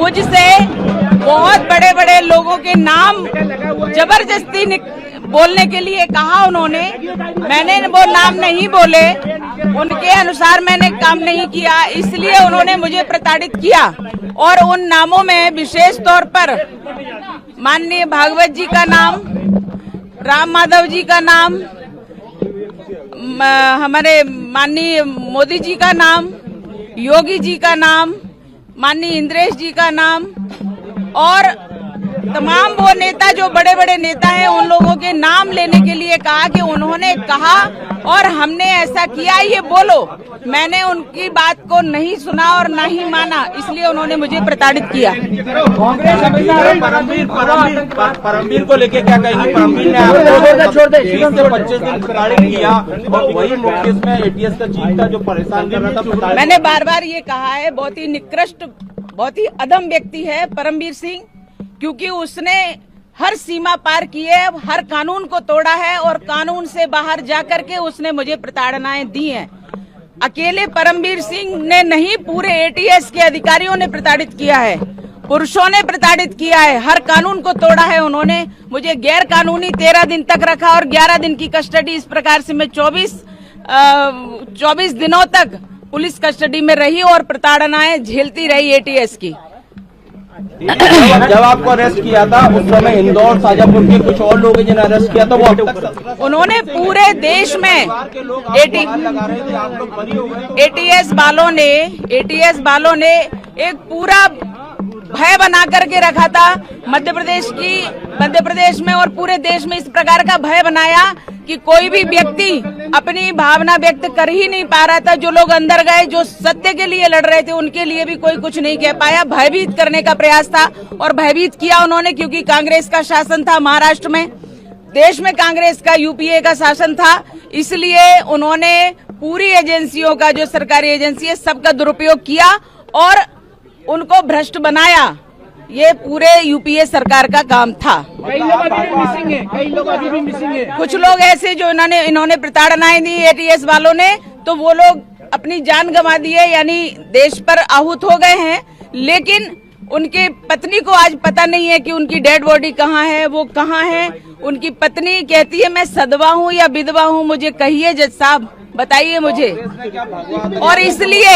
मुझसे बहुत बड़े बड़े लोगों के नाम जबरदस्ती बोलने के लिए कहा उन्होंने। मैंने वो नाम नहीं बोले, उनके अनुसार मैंने काम नहीं किया, इसलिए उन्होंने मुझे प्रताड़ित किया। और उन नामों में विशेष तौर पर माननीय भागवत जी का नाम, राम माधव जी का नाम, हमारे माननीय मोदी जी का नाम, योगी जी का नाम, माननीय इंद्रेश जी का नाम और तमाम वो नेता जो बड़े बड़े नेता हैं उन लोगों के नाम लेने के लिए कहा कि उन्होंने कहा और हमने ऐसा किया, ये बोलो। मैंने उनकी बात को नहीं सुना और ना ही माना, इसलिए उन्होंने मुझे प्रताड़ित किया। परमवीर को लेके क्या कहेंगे? परमवीर ने आपको 20 से 25 दिन प्रताड़ित किया और वही मुख्य इसमें एटीएस का चीफ का जो परेशान कर रहा था। मैंने बार बार ये कहा है, बहुत ही निकृष्ट, बहुत ही अधम व्यक्ति है परमवीर सिंह, क्योंकि उसने हर सीमा पार की है, हर कानून को तोड़ा है और कानून से बाहर जाकर के उसने मुझे प्रताड़नाएं दी हैं। अकेले परमवीर सिंह ने नहीं, पूरे एटीएस के अधिकारियों ने प्रताड़ित किया है, पुरुषों ने प्रताड़ित किया है, हर कानून को तोड़ा है उन्होंने। मुझे गैर कानूनी 13 दिन तक रखा और 11 दिन की कस्टडी, इस प्रकार से मैं 24 दिनों तक पुलिस कस्टडी में रही और प्रताड़नाएं झेलती रही एटीएस की। जब आपको अरेस्ट किया था उस समय इंदौर, शाजापुर के कुछ और लोग जिन्हें अरेस्ट किया था वो अब तक उन्होंने पूरे देश में एटीएस वालों ने एक पूरा भय बना करके रखा था। मध्य प्रदेश में और पूरे देश में इस प्रकार का भय बनाया कि कोई भी व्यक्ति अपनी भावना व्यक्त कर ही नहीं पा रहा था। जो लोग अंदर गए, जो सत्य के लिए लड़ रहे थे, उनके लिए भी कोई कुछ नहीं कह पाया। भयभीत करने का प्रयास था और भयभीत किया उन्होंने, क्योंकि कांग्रेस का शासन था महाराष्ट्र में, देश में कांग्रेस का यूपीए का शासन था, इसलिए उन्होंने पूरी एजेंसियों का, जो सरकारी एजेंसी है, सबका दुरुपयोग किया और उनको भ्रष्ट बनाया। ये पूरे यूपीए सरकार का काम था। कई लोग अभी भी मिसिंग है, कई लोग अभी भी मिसिंग है। कुछ लोग ऐसे जो इन्होंने प्रताड़नाएं दी एटीएस वालों ने, तो वो लोग अपनी जान गंवा दिए, यानी देश पर आहूत हो गए हैं। लेकिन उनकी पत्नी को आज पता नहीं है कि उनकी डेड बॉडी कहाँ है, वो कहाँ है। उनकी पत्नी कहती है मैं सदवा हूँ या विधवा हूँ, मुझे कहिए जज साहब, बताइए मुझे। और इसलिए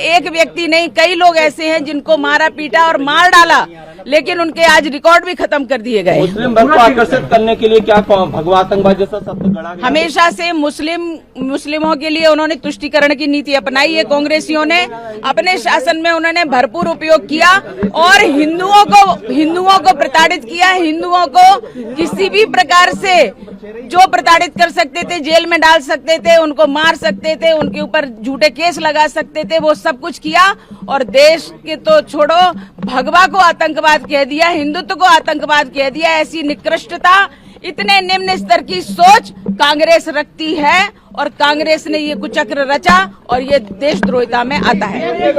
एक व्यक्ति नहीं, कई लोग ऐसे हैं जिनको मारा पीटा और मार डाला, लेकिन उनके आज रिकॉर्ड भी खत्म कर दिए गए। मुस्लिम वर्ग को आकर्षित करने के लिए क्या भगवा आतंकवाद जैसा शब्द गढ़ा गया? हमेशा से मुस्लिमों के लिए उन्होंने तुष्टीकरण की नीति अपनाई है। कांग्रेसियों ने अपने शासन में उन्होंने भरपूर उपयोग किया और हिंदुओं को प्रताड़ित किया। हिंदुओं को किसी भी प्रकार से जो प्रताड़ित कर सकते थे, जेल में डाल सकते थे, उनको मार सकते थे, उनके ऊपर झूठे केस लगा सकते थे, वो सब कुछ किया। और देश के तो छोड़ो, भगवा को आतंकवाद कह दिया, हिंदुत्व को आतंकवाद कह दिया। ऐसी निकृष्टता, इतने निम्न स्तर की सोच कांग्रेस रखती है और कांग्रेस ने ये कुचक्र रचा और ये देशद्रोहिता में आता है।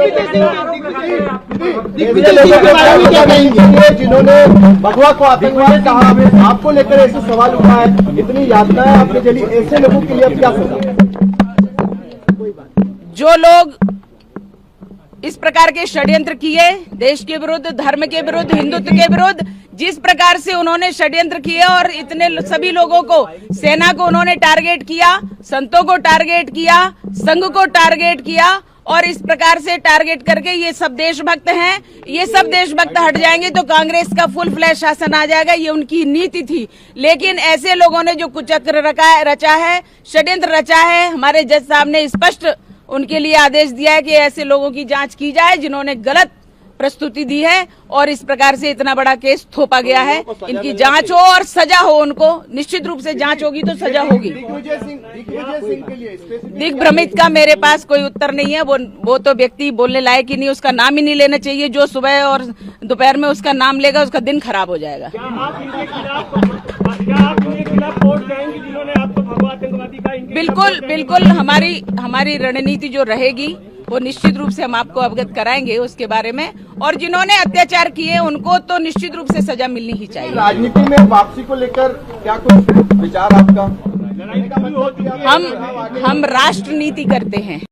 जिन्होंने भगवा को आतंकवाद कहा, आपको लेकर ऐसे सवाल उठा है, इतनी यातनाएं आपने झेली, ऐसे लोगों के लिए अब क्या सजा? जो लोग इस प्रकार के षड्यंत्र किए, देश के विरुद्ध, धर्म के विरुद्ध, हिंदुत्व के विरुद्ध, जिस प्रकार से उन्होंने षड्यंत्र किए और इतने सभी लोगों को, सेना को उन्होंने टारगेट किया, संतों को टारगेट किया, संघ को टारगेट किया और इस प्रकार से टारगेट करके ये सब देशभक्त हैं। ये सब देशभक्त हट जाएंगे तो कांग्रेस का फुल फ्लैश शासन आ जाएगा, ये उनकी नीति थी। लेकिन ऐसे लोगों ने जो कुचक्र रचा है, षड्यंत्र रचा है, हमारे जज साहब ने स्पष्ट उनके लिए आदेश दिया है कि ऐसे लोगों की जांच की जाए जिन्होंने गलत प्रस्तुति दी है और इस प्रकार से इतना बड़ा केस थोपा गया है। इनकी जांच हो और सजा हो, उनको निश्चित रूप से जांच होगी तो सजा होगी। दिग्भ्रमित का मेरे पास कोई उत्तर नहीं है, वो तो व्यक्ति बोलने लायक ही नहीं, उसका नाम ही नहीं लेना चाहिए। जो सुबह और दोपहर में उसका नाम लेगा उसका दिन खराब हो जाएगा। बिल्कुल हमारी रणनीति जो रहेगी वो निश्चित रूप से हम आपको अवगत कराएंगे उसके बारे में। और जिन्होंने अत्याचार किए उनको तो निश्चित रूप से सजा मिलनी ही चाहिए। राजनीति में वापसी को लेकर क्या कुछ विचार आपका? हम राष्ट्र नीति करते हैं।